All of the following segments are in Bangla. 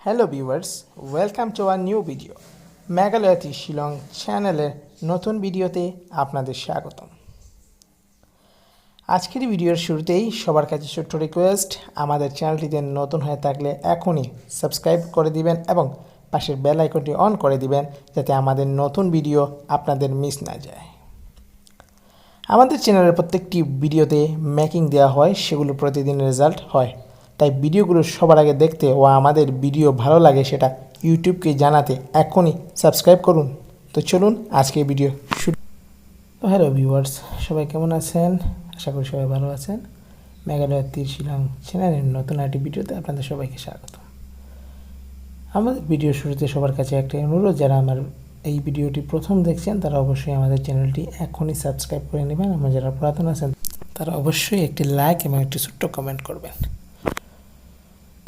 Hello viewers, welcome to our new video. মেঘালয়তি শিলং চ্যানেলের নতুন ভিডিওতে আপনাদের স্বাগতম। আজকের ভিডিওর শুরুতেই সবার কাছে ছোট্ট রিকোয়েস্ট, আমাদের চ্যানেলটিতে নতুন হয়ে থাকলে এখনই সাবস্ক্রাইব করে দিবেন এবং পাশের বেল আইকনটি অন করে দিবেন যাতে আমাদের নতুন ভিডিও আপনাদের মিস না যায়। আমাদের চ্যানেলের প্রত্যেকটি ভিডিওতে মেকিং দেওয়া হয়, সেগুলো প্রতিদিন রেজাল্ট হয়। তাই ভিডিওগুলো সবার আগে দেখতে ও আমাদের ভিডিও ভালো লাগে সেটা ইউটিউবকে জানাতে এখনই সাবস্ক্রাইব করুন। তো চলুন আজকে ভিডিও শুরু। তো হ্যালো ভিউয়ার্স, সবাই কেমন আছেন? আশা করি সবাই ভালো আছেন। মেঘালয়তি শিলং চ্যানেলের নতুন একটি ভিডিওতে আপনাদের সবাইকে স্বাগত। আমাদের ভিডিও শুরুতে সবার কাছে একটা অনুরোধ, যারা আমার এই ভিডিওটি প্রথম দেখছেন তারা অবশ্যই আমাদের চ্যানেলটি এখনই সাবস্ক্রাইব করে নেবেন। আমরা যারা পুরাতন আছেন তারা অবশ্যই একটি লাইক এবং একটি ছোট্ট কমেন্ট করবেন।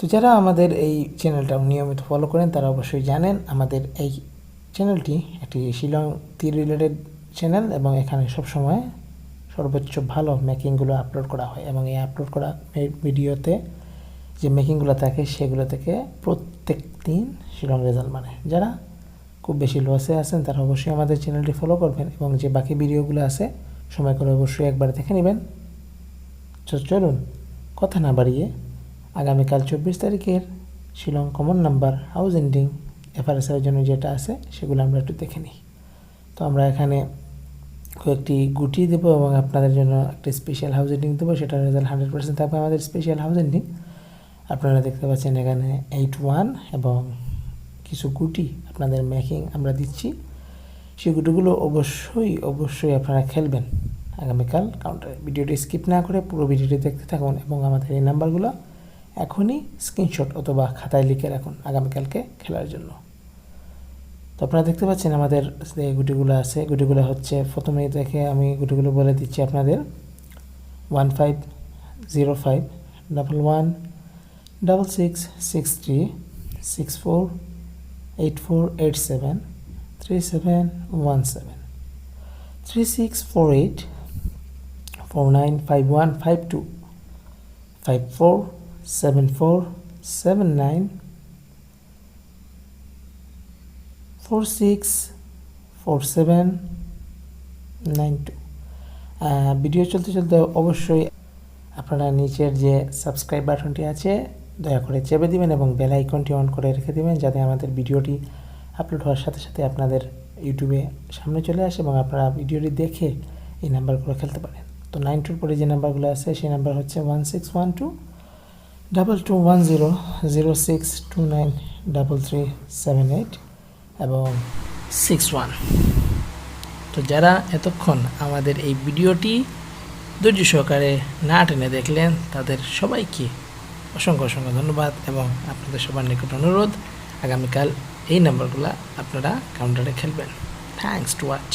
তো যারা আমাদের এই চ্যানেলটা নিয়মিত ফলো করেন তারা অবশ্যই জানেন আমাদের এই চ্যানেলটি একটি শিলং তীর রিলেটেড চ্যানেল এবং এখানে সবসময় সর্বোচ্চ ভালো মেকিংগুলো আপলোড করা হয় এবং এই আপলোড করা ভিডিওতে যে মেকিংগুলো থাকে সেগুলো থেকে প্রত্যেক দিন শিলং রেজাল্ট মানে যারা খুব বেশি লসে আছেন তারা অবশ্যই আমাদের চ্যানেলটি ফলো করবেন এবং যে বাকি ভিডিওগুলো আছে সময় করে অবশ্যই একবার দেখে নেবেন। চলুন কথা না বাড়িয়ে আগামীকাল 24 তারিখের Shillong common number house ending এফআরএসের জন্য যেটা আছে সেগুলো আমরা একটু দেখে নিই। তো আমরা এখানে কয়েকটি গুটি দেবো এবং আপনাদের জন্য একটা স্পেশাল হাউস এন্ডিং দেবো, সেটার রেজাল্ট 100% থাকবে আমাদের স্পেশাল হাউস এন্ডিং। আপনারা দেখতে পাচ্ছেন এখানে 81 এবং কিছু গুটি আপনাদের মেকিং আমরা দিচ্ছি। সেই গুটিগুলো অবশ্যই আপনারা খেলবেন আগামীকাল কাউন্টারে। ভিডিওটি স্কিপ না করে পুরো ভিডিওটি দেখতে থাকুন এবং আমাদের এই নাম্বারগুলো এখনই স্ক্রিনশট অথবা খাতায় লিখে রাখুন আগামীকালকে খেলার জন্য। তো আপনারা দেখতে পাচ্ছেন আমাদের যে গুটিগুলো আছে, গুটিগুলো হচ্ছে প্রথমেই দেখে আমি গুটিগুলো বলে দিচ্ছি আপনাদের। 1505 11 66 63 64 8487 3717 3648 4951 52 54 74 79 46 47 92। ভিডিও চলতে চলতে অবশ্যই আপনারা নিচের যে সাবস্ক্রাইব বাটনটি আছে দয়া করে চেপে দিবেন এবং বেল আইকনটি অন করে রেখে দিবেন যাতে আমাদের ভিডিওটি আপলোড হওয়ার সাথে সাথে আপনাদের ইউটিউবে সামনে চলে আসে এবং আপনারা ভিডিওটি দেখে এই নাম্বারগুলো খেলতে পারেন। তো 92 পরে যে নাম্বারগুলো আছে সেই নাম্বার হচ্ছে 1612 2210 0629 3378 এবং 61। তো যারা এতক্ষণ আমাদের এই ভিডিওটি ধৈর্য সহকারে না টেনে দেখলেন তাদের সবাইকে অসংখ্য ধন্যবাদ এবং আপনাদের সবার নিকট অনুরোধ আগামীকাল এই নাম্বারগুলো আপনারা কাউন্টারে খেলবেন। Thanks to watch.